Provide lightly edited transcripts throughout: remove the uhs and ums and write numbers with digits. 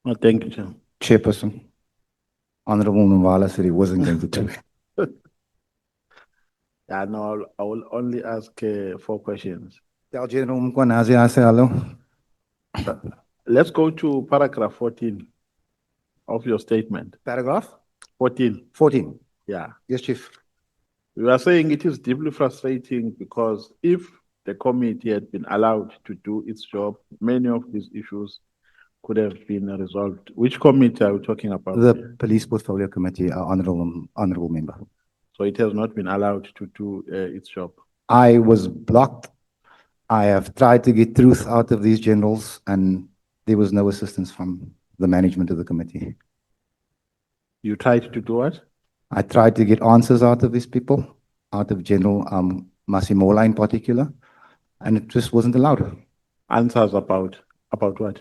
Oh, thank you, Chair. Chairperson, Honorable Nomvalo said he wasn't going to do it. Yeah, no, I will only ask 4 questions. Tell General Mkwanazi I say hello. Let's go to paragraph 14 of your statement. Paragraph 14, 14. yeah. Yes, Chief. You are saying it is deeply frustrating because if the committee had been allowed to do its job, many of these issues could have been resolved. Which committee are we talking about? The Police Portfolio Committee, honorable member. So it has not been allowed to do its job. I was blocked. I have tried to get truth out of these generals, and there was no assistance from the management of the committee. You tried to do what? I tried to get answers out of these people, out of General Masimola in particular, and it just wasn't allowed. Answers about what?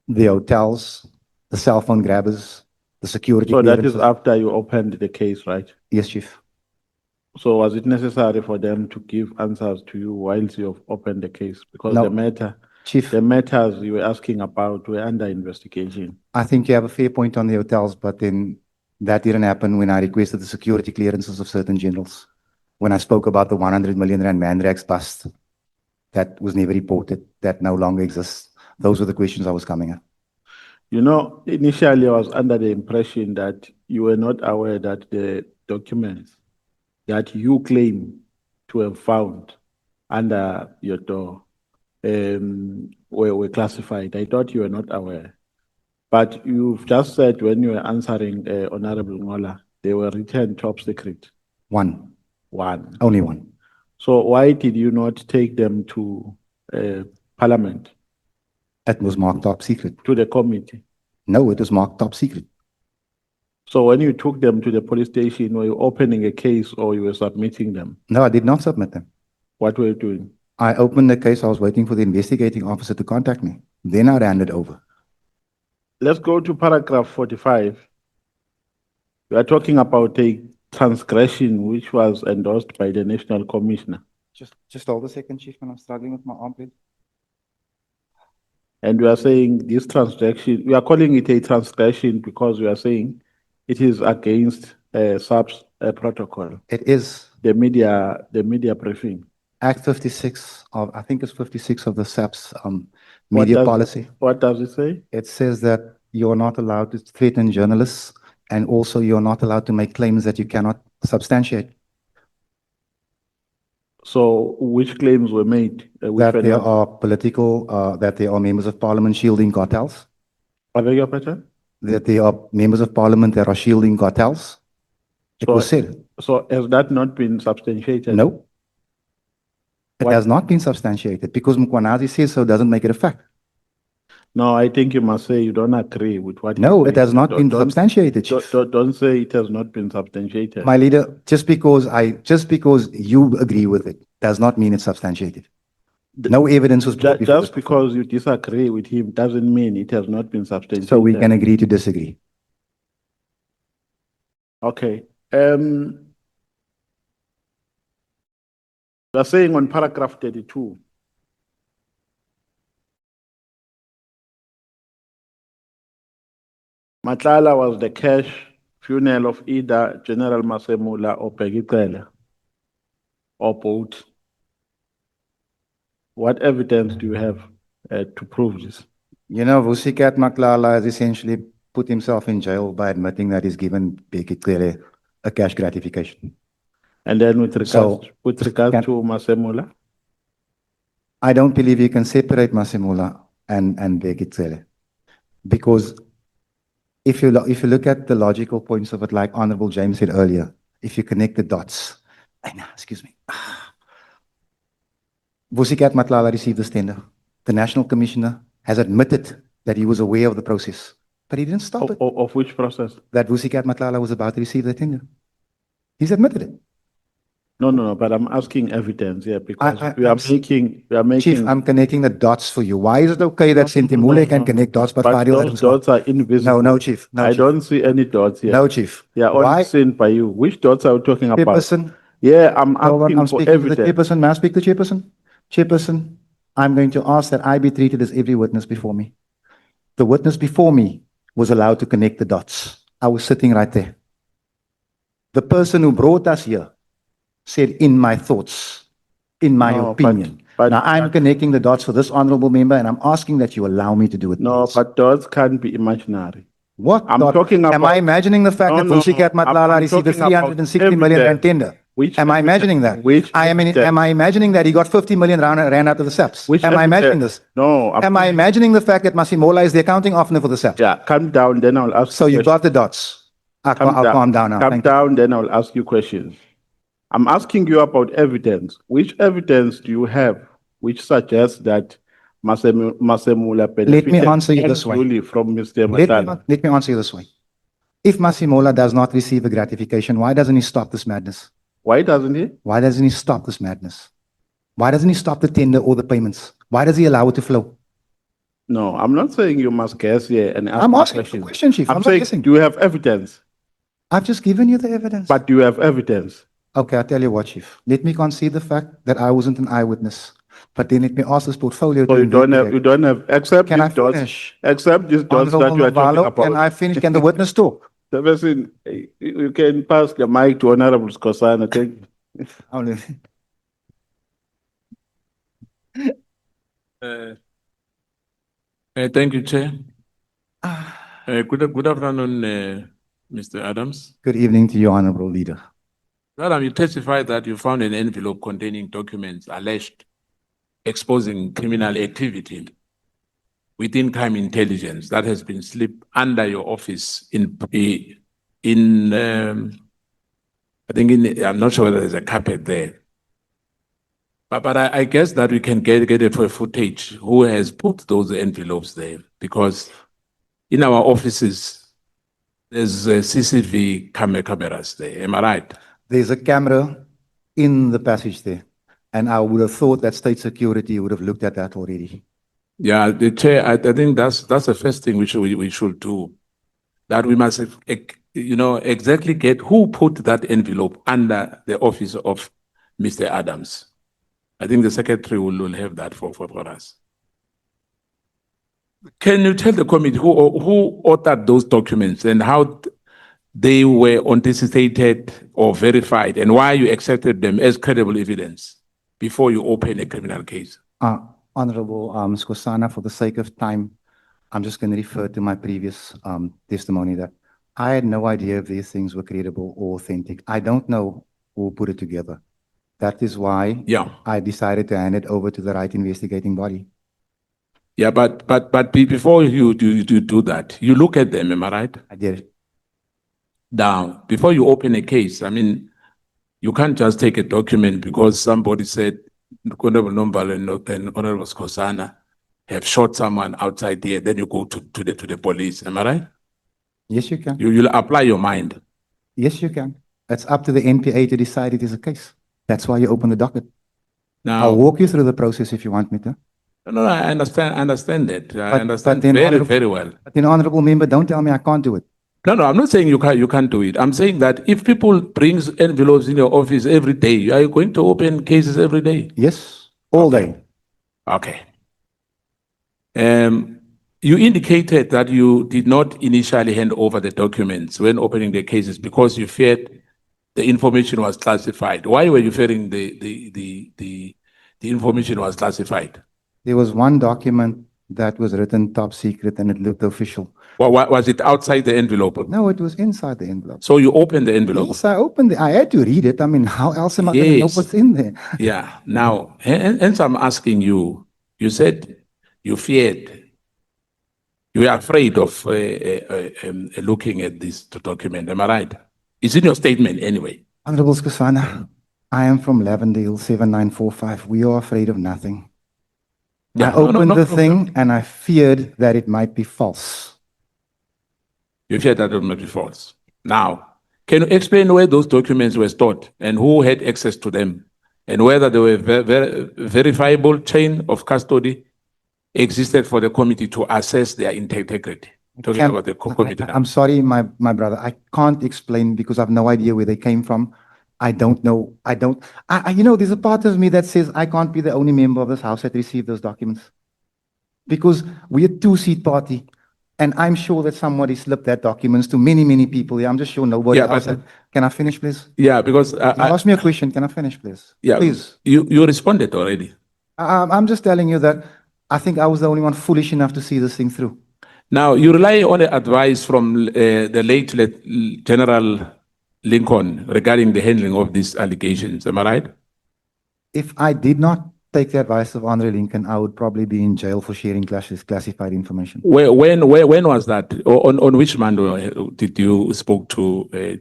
The hotels, the cell phone grabbers, the security So that is clearances. after you opened the case, right? Yes, Chief. So was it necessary for them to give answers to you whilst you have opened the case? Because No, Chief, the matters you were asking about were under investigation. I think you have a fair point on the hotels, but then that didn't happen when I requested the security clearances of certain generals. When I spoke about the 100 million rand Mandrax bust, that was never reported, that no longer exists. Those were the questions I was coming at. You know, initially I was under the impression that you were not aware that the documents that you claim to have found under your door were classified. I thought you were not aware. But you've just said when you were answering Honorable Ngola, they were written top secret. One, One. only one. So why did you not take them to Parliament, It was marked top secret. to the committee? No, it was marked top secret. So when you took them to the police station, were you opening a case or you were submitting them? No, I did not submit them. What were you doing? I opened the case. I was waiting for the investigating officer to contact me. Then I ran it over. Let's go to paragraph 45. We are talking about a transgression which was endorsed by the National Commissioner. Just hold a second, Chief, when I'm struggling with my arm, please. And we are saying this transgression, we are calling it a transgression because we are saying it is against SAPS protocol, It is the media briefing. Act 56 of, I think it's 56 of the SAPS media policy. What does it say? It says that you're not allowed to threaten journalists, and also you're not allowed to make claims that you cannot substantiate. So which claims were made? That there are political, that there are members of parliament shielding cartels. I beg your pardon? That there are members of parliament that are shielding cartels. It was said. So has that not been substantiated? No. It has not been substantiated because Mkwanazi says so doesn't make it a fact. No, I think you must say you don't agree with what. No, it has not been substantiated, Chief. Don't say it has not been substantiated. My leader, just because you agree with it does not mean it's substantiated. No evidence was brought before. Just because you disagree with him doesn't mean it has not been substantiated. So we can agree to disagree. Okay. You are saying on paragraph 32. Matlala was the cash funeral of either General Masemula or Pegicele, or both. What evidence do you have to prove this? You know, Vusikat Matlala has essentially put himself in jail by admitting that he's given Pegicele a cash gratification. And then with regard to Masemula? I don't believe you can separate Masemula and Pegicele, because if you look at the logical points of it, like Honorable James said earlier, if you connect the dots, excuse me, Vusikat Matlala received this tender. The National Commissioner has admitted that he was aware of the process, but he didn't stop it. Of which process? That Vusikat Matlala was about to receive the tender. He's admitted it. No, but I'm asking evidence here because we are making. Chief, I'm connecting the dots for you. Why is it okay that Sentimule can connect dots, but those dots are invisible? No, Chief. No, I don't see any dots here. No, Chief. Yeah, only seen by you. Which dots are you talking about? Chairperson. Yeah, I'm asking for evidence. Chairperson, may I speak to Chairperson? Chairperson, I'm going to ask that I be treated as every witness before me. The witness before me was allowed to connect the dots. I was sitting right there. The person who brought us here said, in my thoughts, in my No, opinion. but- Now I'm connecting the dots for this honorable member and I'm asking that you allow me to do it. No, please. but those can't be imaginary. What? I'm dot? talking Am I about- imagining the fact No, that no, Vusikat I'm Matlala received a talking about 360 million rand evidence. tender? Which Am I evidence? imagining that? Which am evidence? I imagining that he got 50 million rand out of the SAPs? Which Am I imagining evidence? this? No. Am I imagining the fact that Masimola is the accounting officer for the SAPs? Yeah, calm down, then I'll ask So you you got the dots. I'll calm down now. Calm Thank you. down, then I'll ask you questions. I'm asking you about evidence. Which evidence do you have which suggests that Masemula benefited answer you this way. unduly from Mr. Let Matlala? me answer you this way. If Masimola does not receive a gratification, why doesn't he stop this madness? Why doesn't he? Why doesn't he stop this madness? Why doesn't he stop the tender or the payments? Why does he allow it to flow? No, I'm not saying you must guess here and ask I'm me asking you a question, Chief. I'm not saying, guessing. do you have evidence? I've just given you the evidence. But do you have evidence? Okay, I'll tell you what, Chief. Let me concede the fact that I wasn't an eyewitness. But then let me ask this portfolio So to you don't investigate. except Can I these dots, finish? except these dots that Honorable you are talking Nomvalo, about. can I finish? Can the witness talk? The person, you can pass the mic to Honorable Skhosana. Thank you. Only- Thank you, Chair. Good afternoon, Mr. Adams. Good evening to you, Honorable Leader. Madam, you testified that you found an envelope containing documents alleged exposing criminal activity within crime intelligence that has been slipped under your office I think I'm not sure whether there's a carpet there. But I guess that we can get it for footage who has put those envelopes there, because in our offices, there's CCTV cameras there. Am I right? There's a camera in the passage there. And I would have thought that state security would have looked at that already. Yeah, the Chair, I think that's the first thing we should do. That we must, exactly get who put that envelope under the office of Mr. Adams. I think the secretary will have that for us. Can you tell the committee who authored those documents and how they were anticipated or verified, and why you accepted them as credible evidence before you open a criminal case? Honorable Skhosana, for the sake of time, I'm just going to refer to my previous testimony that I had no idea if these things were credible or authentic. I don't know who put it together. That is why I decided to hand it over to the right investigating body. Yeah, but before you do that, you look at them, am I right? I did. Now, before you open a case, I mean, you can't just take a document because somebody said Honorable Nomvalo and Honorable Skhosana have shot someone outside there, then you go to the police, am I right? Yes, you can. You'll apply your mind. Yes, you can. It's up to the NPA to decide it is a case. That's why you open the docket. Now, I'll walk you through the process if you want me to. No, I understand that. I understand then very well. But then, Honorable Member, don't tell me I can't do it. No, I'm not saying you can't do it. I'm saying that if people brings envelopes in your office every day, are you going to open cases every day? Yes, all day. Okay. You indicated that you did not initially hand over the documents when opening the cases because you feared the information was classified. Why were you fearing the information was classified? There was one document that was written top secret and it looked official. Well, was it outside the envelope? No, it was inside the envelope. So you opened the envelope? Yes, I opened it. I had to read it. I mean, how else am I going to know what's in there? Yeah. Now, hence I'm asking you, you said you feared, you were afraid of looking at this document. Am I right? It's in your statement anyway. Honorable Skhosana, I am from Lavendale 7945. We are afraid of nothing. Yeah, I opened the thing and I feared that it might be false. You feared that it might be false. Now, can you explain where those documents were stored and who had access to them, and whether there were verifiable chain of custody existed for the committee to assess their integrity? Talking about the committee now. I'm sorry, my brother. I can't explain because I have no idea where they came from. I don't know. There's a part of me that says I can't be the only member of this house that received those documents. Because we're a two-seat party. And I'm sure that somebody slipped that documents to many, many people. Yeah, I'm just sure nobody Yeah, else. but- Can I finish, please? Yeah, because You asked me a question. Can I finish, please? yeah, Please. you responded already. I'm just telling you that I think I was the only one foolish enough to see this thing through. Now, you rely on the advice from the late General Lincoln regarding the handling of these allegations. Am I right? If I did not take the advice of Andre Lincoln, I would probably be in jail for sharing classified information. When was that? On which month did you spoke to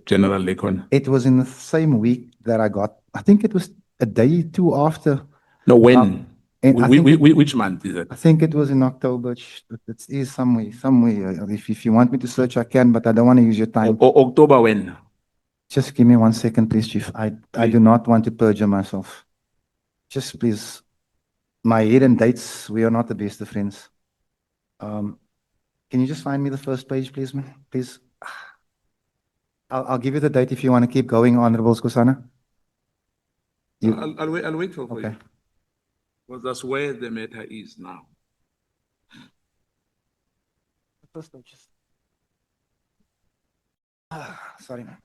General Lincoln? It was in the same week that I think it was a day or two after. No, when? And I think, Which month is it? I think it was in October. It is somewhere. If you want me to search, I can, but I don't want to use your time. October when? Just give me 1 second, please, Chief. I do not want to perjure myself. Just please, my head and dates, we are not the best of friends. Can you just find me the first page, please, man? Please. I'll give you the date if you want to keep going, Honorable Skhosana. I'll wait for Okay. you. Because that's where the matter is now. First page. Sorry, man.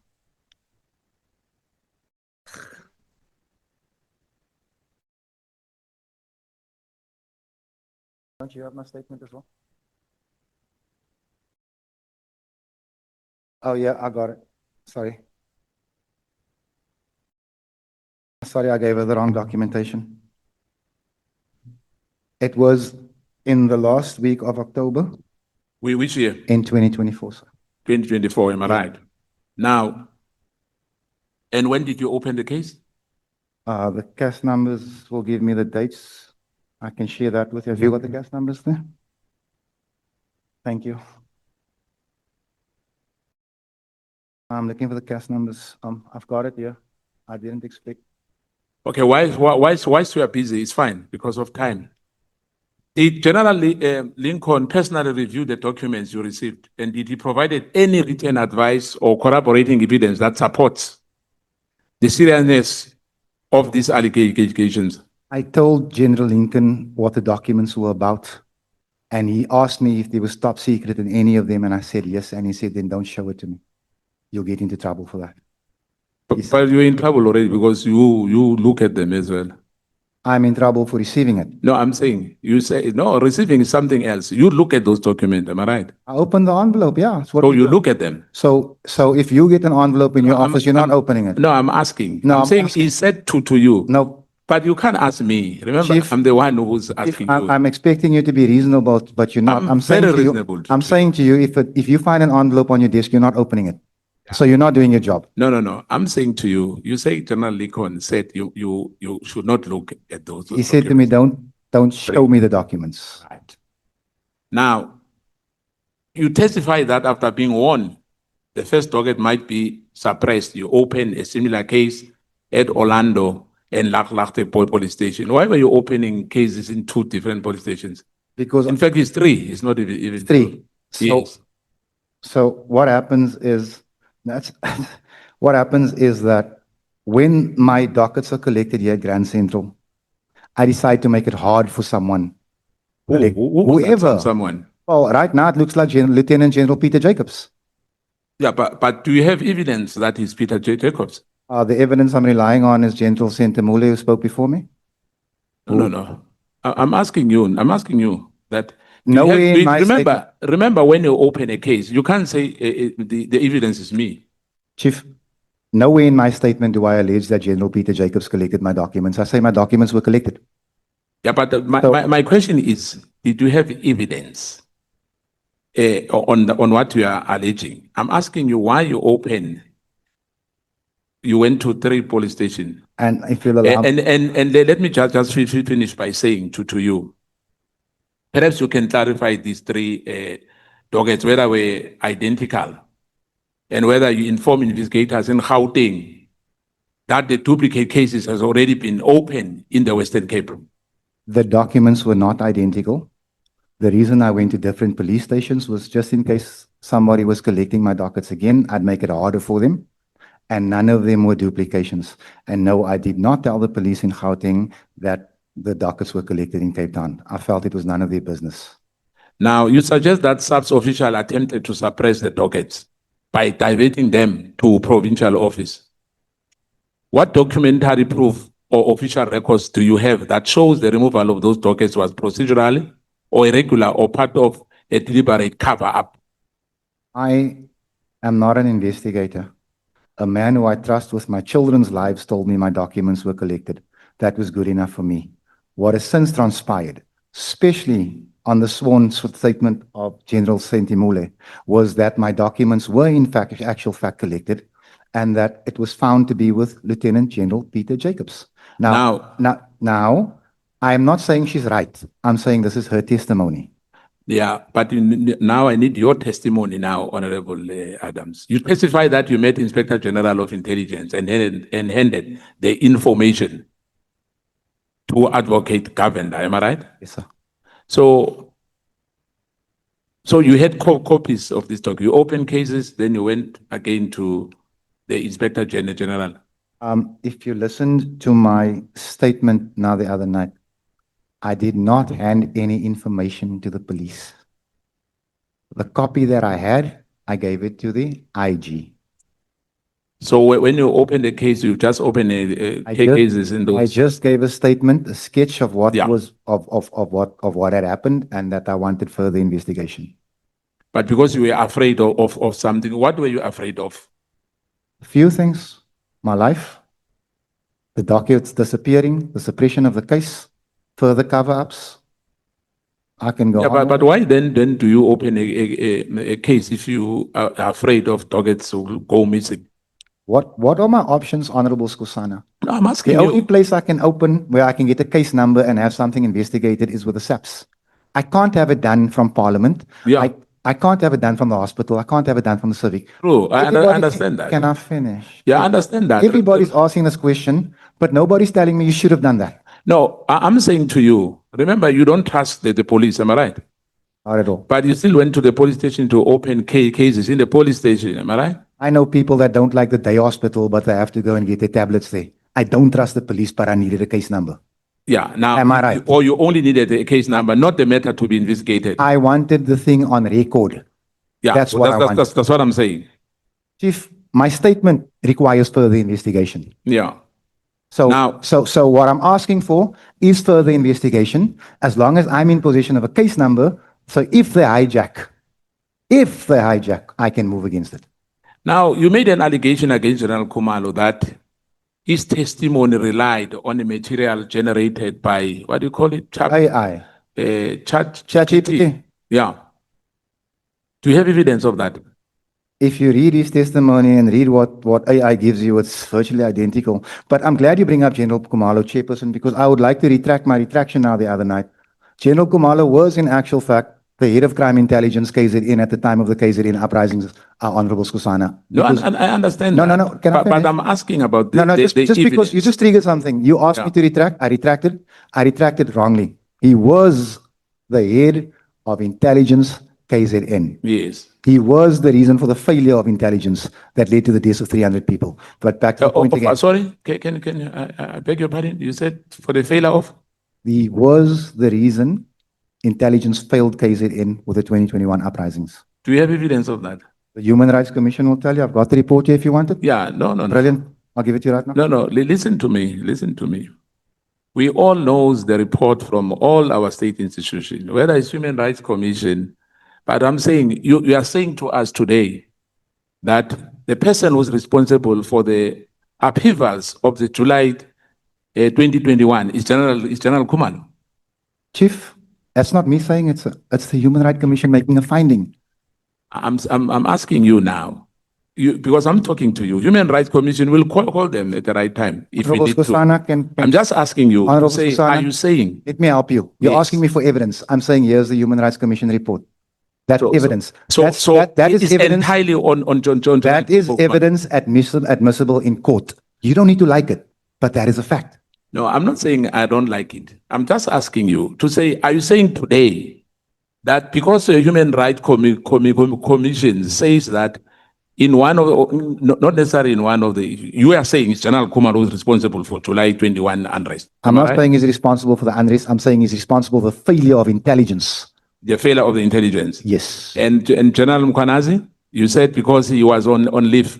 Don't you have my statement as well? Oh, yeah, I got it. Sorry. Sorry, I gave her the wrong documentation. It was in the last week of October Which year? in 2024, sir. 2024, am I right? Now, and when did you open the case? The case numbers will give me the dates. I can share that with you. Have you got the case numbers there? Thank you. I'm looking for the case numbers. I've got it here. I didn't expect. Okay, why you are busy? It's fine because of time. Did General Lincoln personally review the documents you received, and did he provide any written advice or corroborating evidence that supports the seriousness of these allegations? I told General Lincoln what the documents were about, and he asked me if there was top secret in any of them, and I said yes, and he said, then don't show it to me. You'll get into trouble for that. But you're in trouble already because you look at them as well. I'm in trouble for receiving it. No, I'm saying, you say, no, receiving is something else. You look at those documents, am I right? I opened the envelope, yeah. That's what So we you do. look at them. So if you get an envelope in your office, you're not opening it. No, I'm asking. No, I'm I'm saying asking. he said to you. No, But you can't ask me. Remember, Chief, I'm the one who's if asking you. I'm expecting you to be reasonable, but you're not. I'm saying very to you, reasonable I'm to saying to you, if you find an envelope on your desk, you're not opening it. So you're not doing your job. No. I'm saying to you, you say General Lincoln said you should not look at those. He said to me, don't show me the documents. Right. Now, you testify that after being warned, the first docket might be suppressed. You open a similar case at Orlando and Laklachte police station. Why were you opening cases in 2 different police stations? Because In fact, it's 3. It's not even 3. 2. Yes. So what happens is what happens is that when my dockets are collected here at Grand Central, I decide to make it hard for someone. Whoever. Someone. Well, right now it looks like Lieutenant General Peter Jacobs. Yeah, but do you have evidence that is Peter J. Jacobs? The evidence I'm relying on is General Sentamule, who spoke before me. No. I'm asking you that. Nowhere in my Remember when you open a case, you can't say the evidence is me. Chief, nowhere in my statement do I allege that General Peter Jacobs collected my documents. I say my documents were collected. Yeah, but my question is, did you have evidence on what you are alleging? I'm asking you why you went to 3 police stations. And if you'll allow and let me just finish by saying to you, perhaps you can clarify these 3 dockets, whether were identical and whether you inform investigators in Gauteng that the duplicate cases has already been opened in the Western Cape. the documents were not identical. The reason I went to different police stations was just in case somebody was collecting my dockets again, I'd make it harder for them. And none of them were duplications. And no, I did not tell the police in Gauteng that the dockets were collected in Cape Town. I felt it was none of their business. Now, you suggest that SAPS official attempted to suppress the dockets by diverting them to provincial office. What documentary proof or official records do you have that shows the removal of those dockets was procedural or irregular or part of a deliberate cover-up? I am not an investigator. A man who I trust with my children's lives told me my documents were collected. That was good enough for me. What has since transpired, especially on the sworn statement of General Sentimule, was that my documents were in fact, actual fact collected, and that it was found to be with Lieutenant General Peter Jacobs. Now, I am not saying she's right. I'm saying this is her testimony. Yeah, but now I need your testimony now, Honorable Adams. You testify that you met Inspector General of Intelligence and handed the information to Advocate Governor, am I right? Yes, sir. So you had copies of this document. You opened cases, then you went again to the Inspector General. If you listened to my statement now the other night, I did not hand any information to the police. The copy that I had, I gave it to the IG. So when you open the case, you just open cases in those. I just gave a statement, a sketch of what Yeah. was of what had happened, and that I wanted further investigation. But because you were afraid of something, what were you afraid of? A few things: my life, the documents disappearing, the suppression of the case, further cover-ups. I can go Yeah, on. but why then do you open a case if you are afraid of dockets to go missing? What are my options, Honorable Skhosana? No, I'm asking The only you. place I can open where I can get a case number and have something investigated is with the SAPS. I can't have it done from Parliament. Yeah. I can't have it done from the hospital. I can't have it done from the civic. True, I Everybody- understand that. Can I finish? Yeah, I understand that. Everybody's asking this question, but nobody's telling me you should have done that. No, I'm saying to you, remember, you don't trust the police, am I right? Not at all. But you still went to the police station to open cases in the police station, am I right? I know people that don't like the day hospital, but they have to go and get their tablets there. I don't trust the police, but I needed a case number. Yeah, now. Am I right? Or you only needed a case number, not the matter to be investigated. I wanted the thing on record. Yeah, that's what I want. That's what I'm saying. Chief, my statement requires further investigation. Yeah. So, Now- so what I'm asking for is further investigation, as long as I'm in possession of a case number. So if they hijack, I can move against it. Now, you made an allegation against General Khumalo that his testimony relied on a material generated by, what do you call it? AI. ChatGPT. Yeah. Do you have evidence of that? If you read his testimony and read what AI gives you, it's virtually identical. But I'm glad you bring up General Khumalo, Chairperson, because I would like to retract my retraction now the other night. General Khumalo was in actual fact the head of crime intelligence KZN at the time of the KZN uprisings, Honorable Skhosana. No, Because- I understand No, that. no, no. Can I But finish? I'm asking about No, the just because evidence. you just triggered something. You asked me Yeah. to retract. I retracted. I retracted wrongly. He was the head of intelligence KZN. Yes. He was the reason for the failure of intelligence that led to the deaths of 300 people. But back to the point again. Sorry, can you, I beg your pardon? You said for the failure of? He was the reason intelligence failed KZN with the 2021 uprisings. Do you have evidence of that? The Human Rights Commission will tell you. I've got the report here if you want it. Yeah, no. Brilliant. I'll give it to you right now. No, listen to me. We all knows the report from all our state institutions, whether it's Human Rights Commission, but I'm saying, you are saying to us today that the person who's responsible for the upheavals of the July 2021 is General Khumalo. Chief, that's not me saying it's the Human Rights Commission making a finding. I'm asking you now, because I'm talking to you. Human Rights Commission will call them at the right time if we Honorable need to. Skhosana can I'm just asking you to Honorable say, Skhosana. are you saying? let me help you. You're Yes. asking me for evidence. I'm saying here's the Human Rights Commission report. That's So- evidence. So that is it's evidence. entirely on John. That is evidence admissible in court. You don't need to like it, but that is a fact. No, I'm not saying I don't like it. I'm just asking you to say, are you saying today that because the Human Rights Commission says that in one of, not necessarily in one of the, you are saying it's General Khumalo who is responsible for July 21 unrest. I'm Am I not right? saying he's responsible for the unrest. I'm saying he's responsible for the failure of intelligence the failure of the intelligence. Yes. And General Mkhwanazi, you said because he was on leave.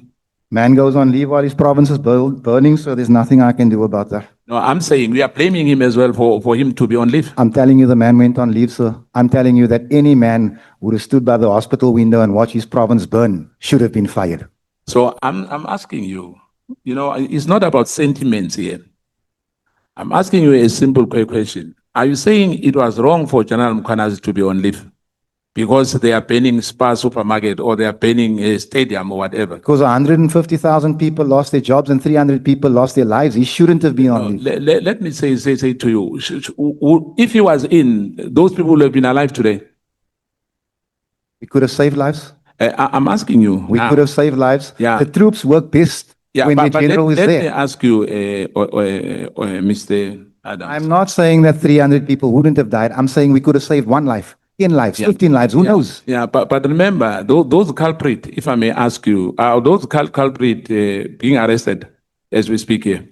Man goes on leave while his province is burning, so there's nothing I can do about that. No, I'm saying we are blaming him as well for him to be on leave. I'm telling you the man went on leave, sir. I'm telling you that any man who would have stood by the hospital window and watched his province burn should have been fired. So I'm asking you, you know, it's not about sentiments here. I'm asking you a simple question. Are you saying it was wrong for General Mkhwanazi to be on leave because they are banning Spar supermarket or they are banning a stadium or whatever? Because 150,000 people lost their jobs and 300 people lost their lives. He shouldn't have been on leave. Let me say to you, if he was in, those people would have been alive today. We could have saved lives. I'm asking you. We now. could have saved lives. Yeah. The troops work best when the general is let me there. ask you, Mr. Adams. I'm not saying that 300 people wouldn't have died. I'm saying we could have saved 1 life, 10 lives, 15 lives. Who knows? Yeah, but remember, those culprits, if I may ask you, are those culprits being arrested as we speak here?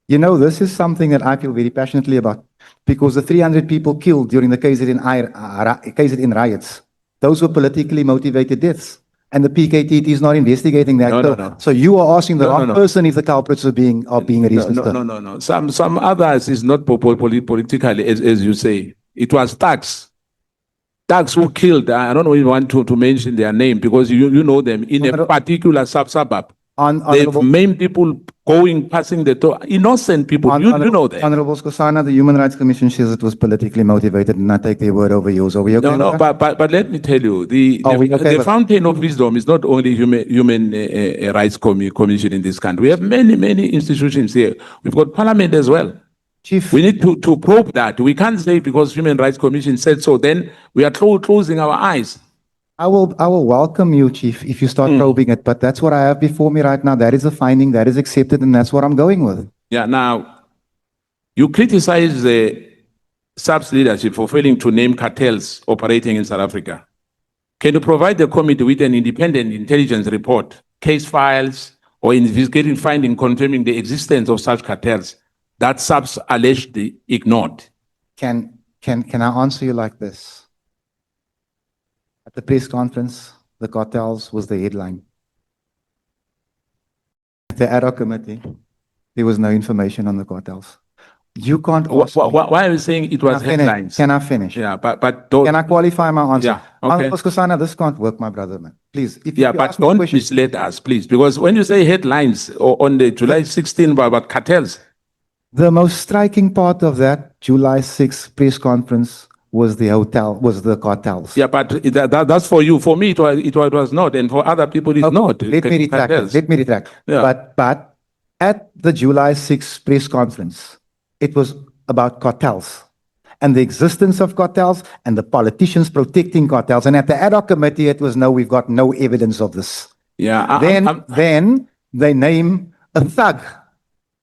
You know, this is something that I feel very passionately about because the 300 people killed during the KZN riots, those were politically motivated deaths. And the PKTT is not investigating that. No. So you are asking the wrong person if the culprits are being arrested. No. Some others is not politically, as you say. It was thugs. Thugs who killed, I don't even want to mention their name because you know them in a particular suburb. They've maimed people passing the door. Innocent people, you know that. Honorable Skhosana, the Human Rights Commission says it was politically motivated and I take their word over yours. Are we okay with that? But let me tell you, the fountain of wisdom is not only human rights commission in this country. We have many institutions here. We've got parliament as well. Chief, we need to probe that. We can't say because Human Rights Commission said so, then we are closing our eyes. I will welcome you, Chief, if you start probing it, but that's what I have before me right now. That is a finding, that is accepted, and that's what I'm going with. Yeah, now, you criticize the SAP's leadership for failing to name cartels operating in South Africa. Can you provide the committee with an independent intelligence report, case files, or investigating finding confirming the existence of such cartels that SAP's allegedly ignored? Can I answer you like this? At the press conference, the cartels was the headline. At the ad hoc committee, there was no information on the cartels. You can't ask why are you saying it was headlines? Can I finish? Yeah, but don't, can I qualify my answer? Yeah, okay. Skhosana, this can't work, my brother, man. Please. But don't mislead us, please. Because when you say headlines on the July 16 about cartels. The most striking part of that July 6 press conference was the cartels. Yeah, but that's for you. For me, it was not. And for other people, it's not. Let me retract. Yeah. But at the July 6 press conference, it was about cartels and the existence of cartels and the politicians protecting cartels. And at the ad hoc committee, it was no, we've got no evidence of this. Yeah. Then they name a thug.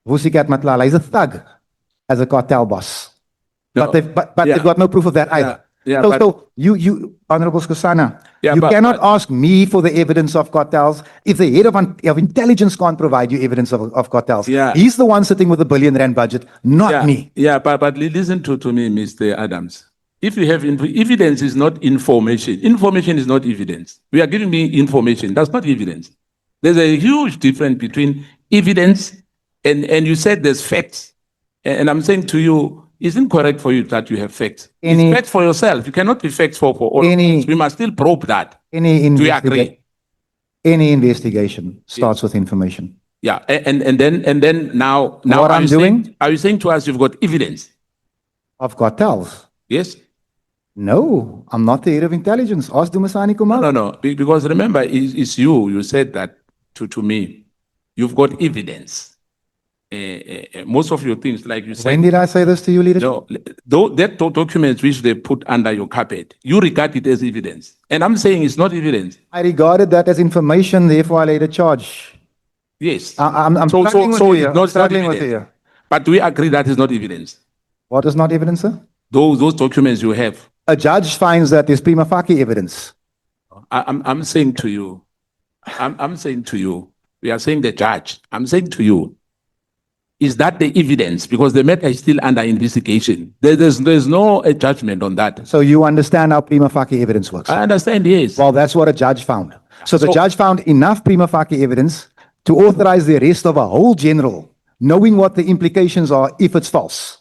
Vusikat Matlala is a thug as a cartel boss. No. But they've got no proof of that either. Yeah, so you, Honorable Skhosana, Yeah, you cannot ask me for the evidence of cartels if the head of intelligence can't provide you evidence of cartels. Yeah. He's the one sitting with a R1 billion budget, not me. Yeah, but listen to me, Mr. Adams. If you have evidence is not information. Information is not evidence. We are giving me information. That's not evidence. There's a huge difference between evidence and you said there's facts. And I'm saying to you, isn't correct for you that you have facts. It's facts for yourself. You cannot be facts for all of us. We must still probe that. Do you agree? Any investigation starts with information. Yeah, and then now what I'm doing? Are you saying to us you've got evidence of cartels? Yes. No, I'm not the head of intelligence. Ask Dumisani Kumar. No. Because remember, it's you. You said that to me. You've got evidence. Most of your things, like you said. When did I say this to you, leadership? No, that documents which they put under your carpet, you regard it as evidence. And I'm saying it's not evidence. I regarded that as information, therefore I laid a charge. Yes. I'm struggling with you. But we agree that is not evidence. What is not evidence, sir? Those documents you have. A judge finds that there's prima facie evidence. I'm saying to you, we are saying the judge. I'm saying to you, Is that the evidence? Because the matter is still under investigation. There's no judgment on that. So you understand how prima facie evidence works? I understand, yes. Well, that's what a judge found. So the So- judge found enough prima facie evidence to authorize the arrest of a whole general, knowing what the implications are if it's false.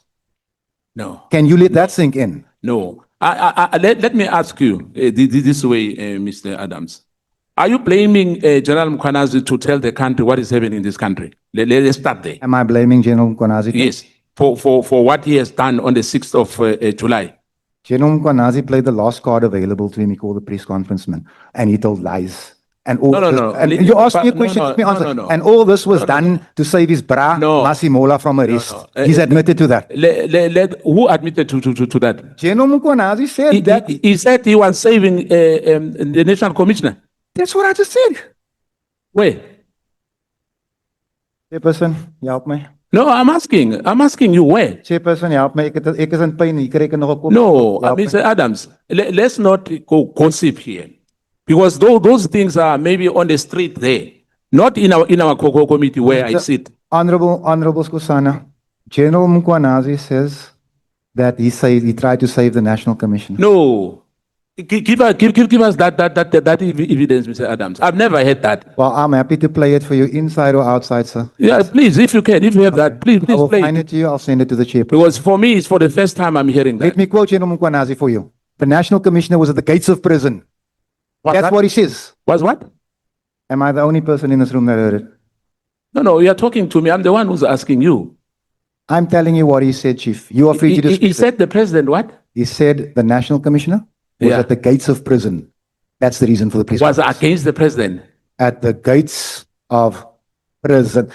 No, Can you let that sink in? no. Let me ask you this way, Mr. Adams. Are you blaming General Mkhwanazi to tell the country what is happening in this country? Let's start there. Am I blaming General Mkhwanazi? Yes, for what he has done on the 6th of July. General Mkhwanazi played the last card available to him. He called the press conferenceman and he told lies. And all No. and you asked me a No, question, no, let me no, answer. no. And all this was done to save his bra, No. Masimola, from arrest. no. He's admitted to that. Who admitted to that? General Mkhwanazi said that. He said he was saving the national commissioner. That's what I just said. Where? Chairperson, help me. No, I'm asking you where. Chairperson, help me. Ek is in pyn. Ek reken nog op. No, Help me. Mr. Adams, let's not go gossip here. Because those things are maybe on the street there, not in our committee where I sit. Honorable Skhosana, General Mkhwanazi says that he tried to save the National Commission. No. Give us that evidence, Mr. Adams. I've never heard that. Well, I'm happy to play it for you inside or outside, sir. Yeah, please, if you can, if you have that, please I will play find it. it to you. I'll send it to the chairperson. Because for me, it's for the first time I'm hearing that. Let me quote General Mkhwanazi for you. The National Commissioner was at the gates of prison. What's That's that? what he says. Was what? Am I the only person in this room that heard it? No, you're talking to me. I'm the one who's asking you. I'm telling you what he said, Chief. You are free to dispute He it. said the president what? He said the National Commissioner was Yeah. at the gates of prison. That's the reason for the press Was conference. against the president. At the gates of prison.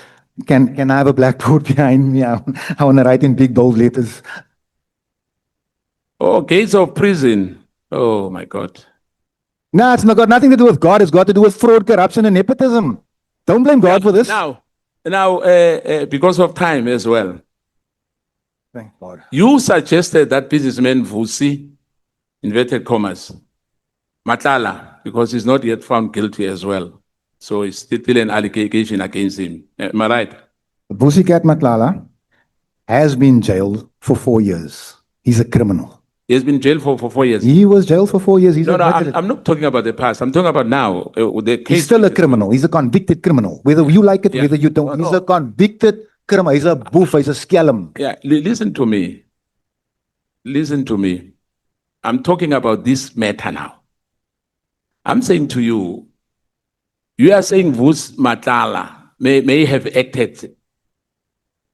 Can I have a blackboard behind me? I want to write in big bold letters. Oh, gates of prison. Oh my God. No, it's not got nothing to do with God. It's got to do with fraud, corruption, and nepotism. Don't blame God for this. Now, because of time as well, Thank God. you suggested that businessman Vusi, inverted commas, Matlala, because he's not yet found guilty as well. So it's still an allegation against him. Am I right? Vusikat Matlala has been jailed for 4 years. He's a criminal. He has been in jail for 4 years. He was jailed for 4 years. He's No, admitted it. I'm not talking about the past. I'm talking about now. The case. He's still a criminal. He's a convicted criminal. Whether you like it, Yeah. whether you don't. No, He's no. a convicted criminal. He's a boof. He's a scallum. Yeah, listen to me. Listen to me. I'm talking about this matter now. I'm saying to you, you are saying Vus Matala may have acted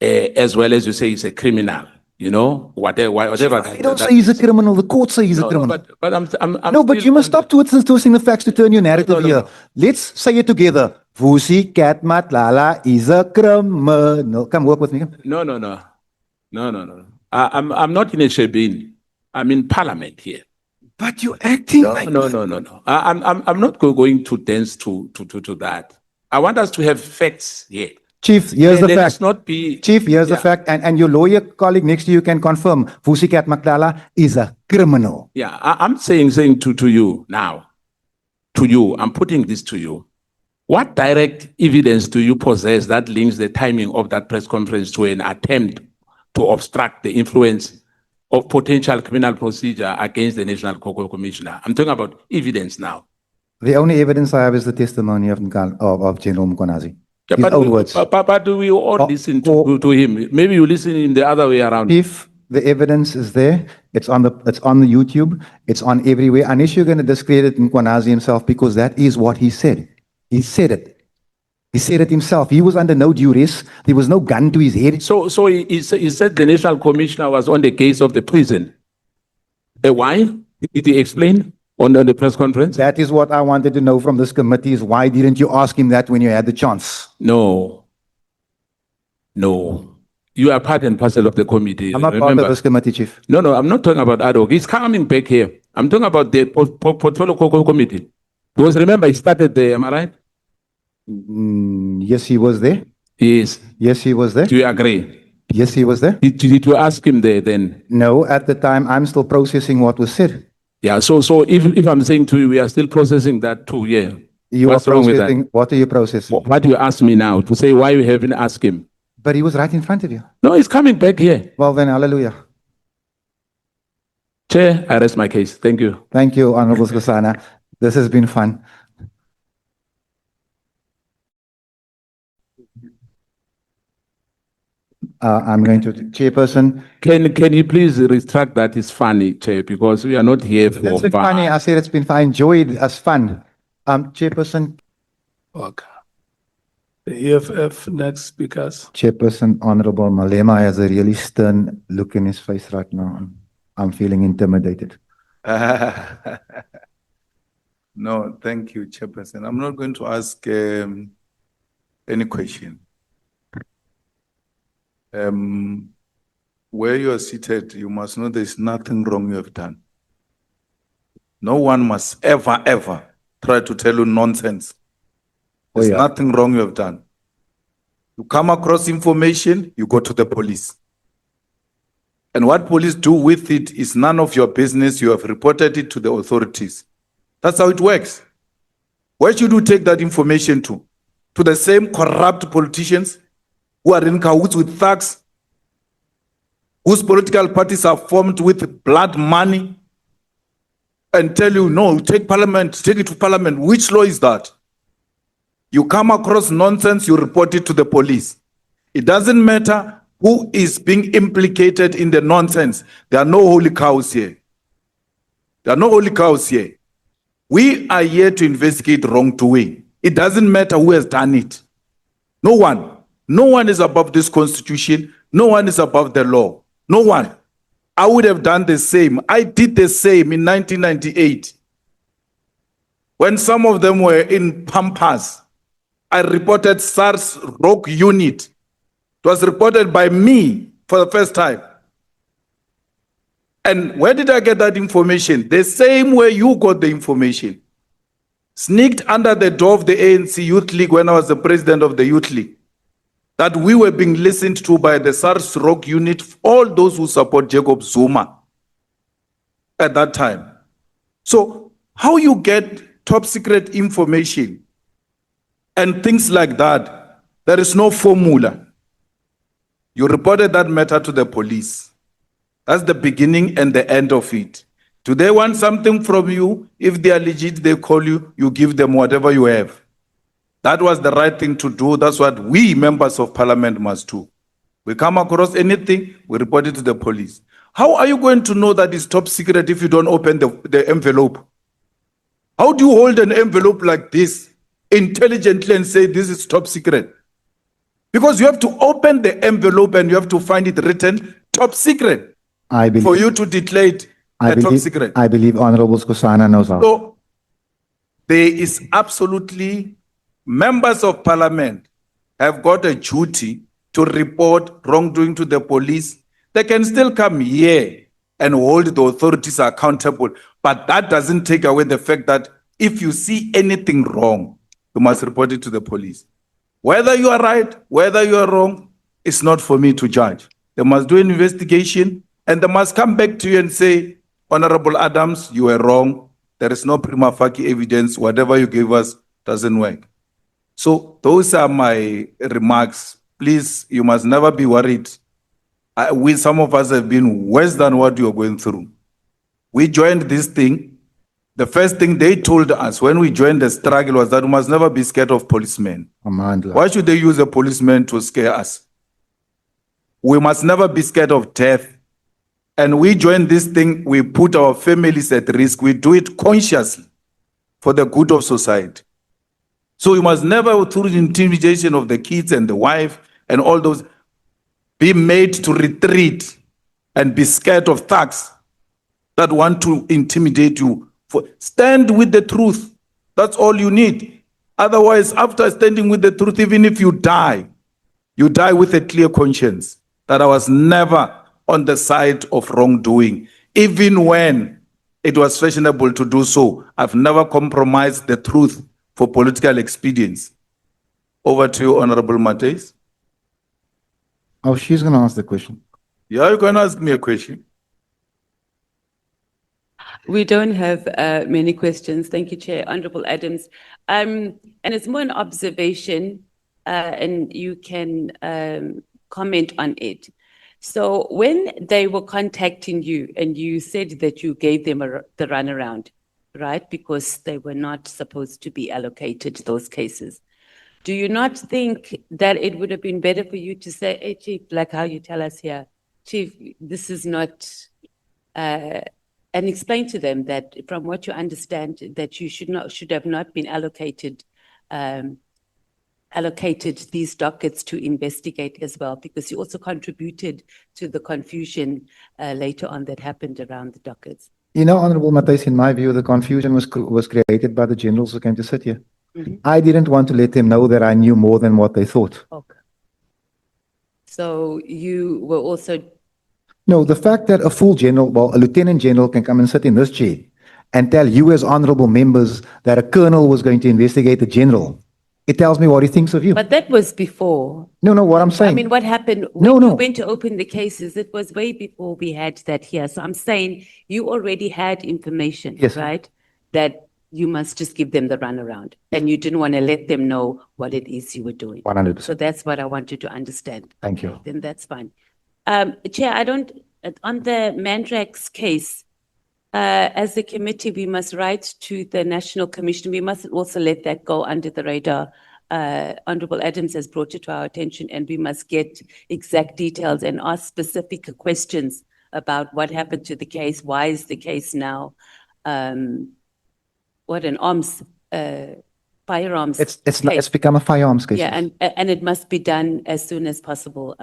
as well as you say he's a criminal, you know, whatever. I don't say he's a criminal. The court say he's a No, criminal. but I'm No, but still you must on- stop twisting the facts to turn your narrative No. here. Let's say it together. Vusikat Matlala is a criminal. Come work with me. No. I'm not in a shebeen. I'm in parliament here. But you're acting like No. I'm not going to dance to that. I want us to have facts here. Chief, here's the Let us fact. not be. Chief, here's the Yeah. fact. And your lawyer colleague next to you can confirm. Vusikat Matlala is a criminal. Yeah, I'm saying to you now, to you, I'm putting this to you. What direct evidence do you possess that links the timing of that press conference to an attempt to obstruct the influence of potential criminal procedure against the National Cocoa Commissioner? I'm talking about evidence now. The only evidence I have is the testimony of General Mkhwanazi. Yeah, His own words. But do we all Oh, listen to him? Maybe you listen in the other way around. If the evidence is there, it's on the YouTube, it's on everywhere. Unless you're going to discredit Mkhwanazi himself, because that is what he said. He said it. He said it himself. He was under no duress. There was no gun to his head. So he said the National Commissioner was on the case of the prison. Why? Did he explain on the press conference? That is what I wanted to know from this committee, is why didn't you ask him that when you had the chance? No. You are part and parcel of the committee. I'm not part remember. of this committee, Chief. No, I'm not talking about ad hoc. He's coming back here. I'm talking about the portfolio committee. Because remember, he started there, am I right? Yes, he was there. Yes. Yes, he was there. Do you agree? Yes, he was there. Did you ask him there then? No, at the time, I'm still processing what was said. Yeah, so if I'm saying to you, we are still processing that too, yeah. You What's are wrong with processing. What are you processing? What do you ask me now to say why you haven't asked him? But he was right in front of you. No, he's coming back here. Well then, hallelujah. Chair, I rest my case. Thank you. Thank you, Honorable Skhosana. This has been fun. I'm going to, Chairperson. Can you please retract that? It's funny, Chair, because we are not here for It's been fun. funny. I said it's been fun. I enjoyed it as fun. Chairperson, Okay. The EFF next speakers. Chairperson Honorable Malema has a really stern look in his face right now. I'm feeling intimidated. No, thank you, Chairperson. I'm not going to ask any question. Where you are seated, you must know there's nothing wrong you have done. No one must ever try to tell you nonsense. There's nothing wrong you have done. You come across information, you go to the police. And what police do with it is none of your business. You have reported it to the authorities. That's how it works. Where should you take that information to? To the same corrupt politicians who are in cahoots with thugs, whose political parties are formed with blood money, and tell you, no, take parliament, take it to parliament. Which law is that? You come across nonsense, you report it to the police. It doesn't matter who is being implicated in the nonsense. There are no holy cows here. There are no holy cows here. We are here to investigate wrongdoing. It doesn't matter who has done it. No one. No one is above this constitution. No one is above the law. No one. I would have done the same. I did the same in 1998. When some of them were in Pampas, I reported SARS rogue unit. It was reported by me for the first time. And where did I get that information? The same way you got the information. Sneaked under the door of the ANC Youth League when I was the president of the Youth League. That we were being listened to by the SARS rogue unit, all those who support Jacob Zuma at that time. So how you get top secret information and things like that, there is no formula. You reported that matter to the police. That's the beginning and the end of it. Do they want something from you? If they are legit, they call you, you give them whatever you have. That was the right thing to do. That's what we members of parliament must do. We come across anything, we report it to the police. How are you going to know that it's top secret if you don't open the envelope? How do you hold an envelope like this intelligently and say this is top secret? Because you have to open the envelope and you have to find it written top secret for you to declare it top secret. I believe Honorable Skhosana knows how. So there is absolutely, members of parliament have got a duty to report wrongdoing to the police. They can still come here and hold the authorities accountable. But that doesn't take away the fact that if you see anything wrong, you must report it to the police. Whether you are right, whether you are wrong, it's not for me to judge. They must do an investigation and they must come back to you and say, Honorable Adams, you were wrong. There is no prima facie evidence. Whatever you gave us doesn't work. So those are my remarks. Please, you must never be worried. Some of us have been worse than what you are going through. We joined this thing. The first thing they told us when we joined the struggle was that we must never be scared of policemen. Why should they use a policeman to scare us? We must never be scared of death. And we joined this thing, we put our families at risk. We do it consciously for the good of society. So you must never, through the intimidation of the kids and the wife and all those, be made to retreat and be scared of thugs that want to intimidate you. Stand with the truth. That's all you need. Otherwise, after standing with the truth, even if you die with a clear conscience that I was never on the side of wrongdoing. Even when it was fashionable to do so, I've never compromised the truth for political expedience. Over to you, Honorable Mates. Oh, she's going to ask the question. Yeah, you can ask me a question. We don't have many questions. Thank you, Chair. Honorable Adams. And it's more an observation, and you can comment on it. So when they were contacting you and you said that you gave them the runaround, right? Because they were not supposed to be allocated those cases. Do you not think that it would have been better for you to say, hey, Chief, like how you tell us here, Chief, this is not, and explain to them that from what you understand, that you should have not been allocated these dockets to investigate as well, because you also contributed to the confusion later on that happened around the dockets. You know, Honorable Matthys, in my view, the confusion was created by the generals who came to sit here. Mhm. I didn't want to let them know that I knew more than what they thought. Okay. So you were also, No, the fact that a full general, well, a lieutenant general can come and sit in this chair and tell you as honorable members that a colonel was going to investigate a general, it tells me what he thinks of you. but that was before. No, what I'm I saying. mean, what happened No, when you no. went to open the cases, it was way before we had that here. So I'm saying you already had information, Yes. right? That you must just give them the runaround and you didn't want to let them know what it is you were doing. 100%. So that's what I wanted to understand. Thank you. Then that's fine. Chair, on the Mandrax case, as a committee, we must write to the National Commission. We mustn't also let that go under the radar. Honorable Adams has brought it to our attention, and we must get exact details and ask specific questions about what happened to the case. Why is the case now? What an firearms. It's become a firearms case. Yeah, and it must be done as soon as possible.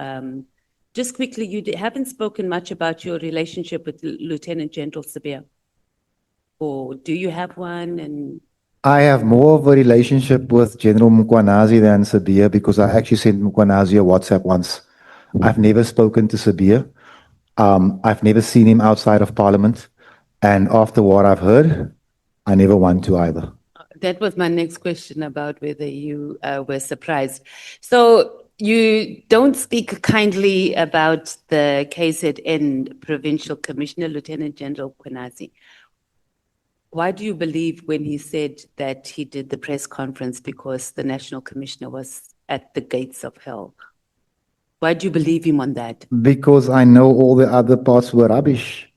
Just quickly, you haven't spoken much about your relationship with Lieutenant General Sabia. Or do you have one? And I have more of a relationship with General Mkwanazi than Sabia because I actually sent Mkwanazi a WhatsApp once. I've never spoken to Sabia. I've never seen him outside of Parliament. And after what I've heard, I never want to either. that was my next question about whether you were surprised. So you don't speak kindly about the KZN Provincial Commissioner, Lieutenant General Mkwanazi. Why do you believe when he said that he did the press conference because the National Commissioner was at the gates of hell? Why do you believe him on that? Because I know all the other parts were rubbish.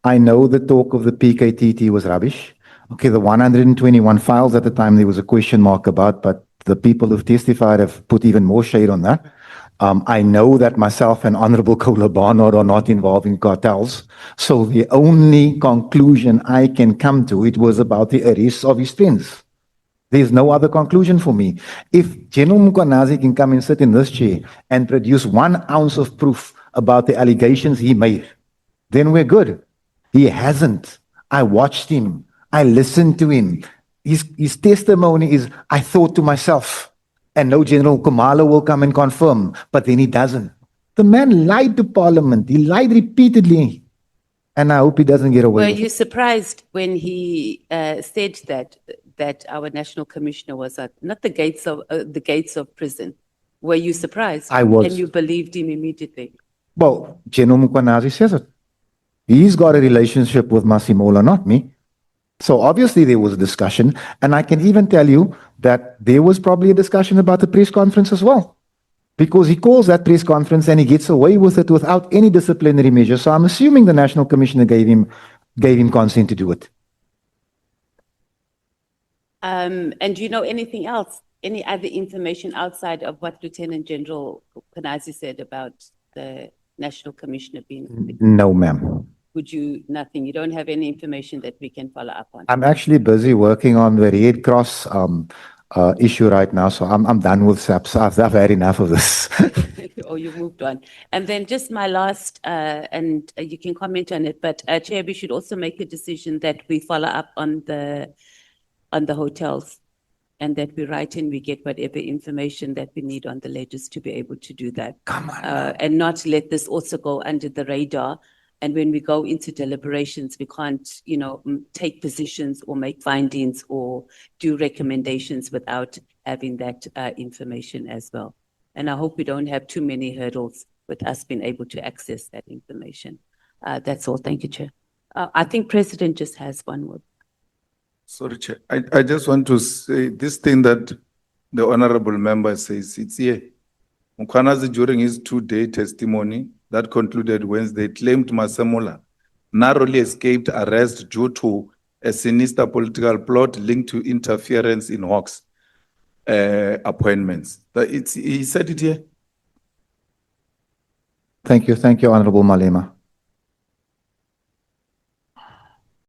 I know the talk of the PKTT was rubbish. Okay, the 121 files at the time, there was a question mark about, but the people who've testified have put even more shade on that. I know that myself and Honorable Kola Barnard are not involved in cartels. So the only conclusion I can come to, it was about the arrest of his friends. There's no other conclusion for me. If General Mkwanazi can come and sit in this chair and produce 1 ounce of proof about the allegations he made, then we're good. He hasn't. I watched him. I listened to him. His testimony is, I thought to myself, and no General Kumalo will come and confirm, but then he doesn't. The man lied to Parliament. He lied repeatedly. And I hope he doesn't get away Were with it. you surprised when he said that our National Commissioner was at not the gates of prison? Were you surprised? I was. And you believed him immediately? Well, General Mkwanazi says it. He's got a relationship with Masimola, not me. So obviously there was a discussion, and I can even tell you that there was probably a discussion about the press conference as well. Because he calls that press conference and he gets away with it without any disciplinary measure. So I'm assuming the National Commissioner gave him consent to do it. And do you know anything else? Any other information outside of what Lieutenant General Mkwanazi said about the National Commissioner being? No, ma'am. Nothing? You don't have any information that we can follow up on? I'm actually busy working on the Red Cross issue right now, so I'm done with SAPS. I've had enough of this. Or you moved on. And then just my last, and you can comment on it, but Chair, we should also make a decision that we follow up on the hotels, and that we write in, we get whatever information that we need on the ledgers to be able to do that. Come on. And not let this also go under the radar. And when we go into deliberations, we can't, take positions or make findings or do recommendations without having that information as well. And I hope we don't have too many hurdles with us being able to access that information. That's all. Thank you, Chair. I think President just has one word. Sorry, Chair. I just want to say this thing that the honorable member says, it's here. Mkhwanazi, during his two-day testimony that concluded Wednesday, claimed Masemola narrowly escaped arrest due to a sinister political plot linked to interference in Hawks' appointments. He said it here. Thank you, Honorable Malema.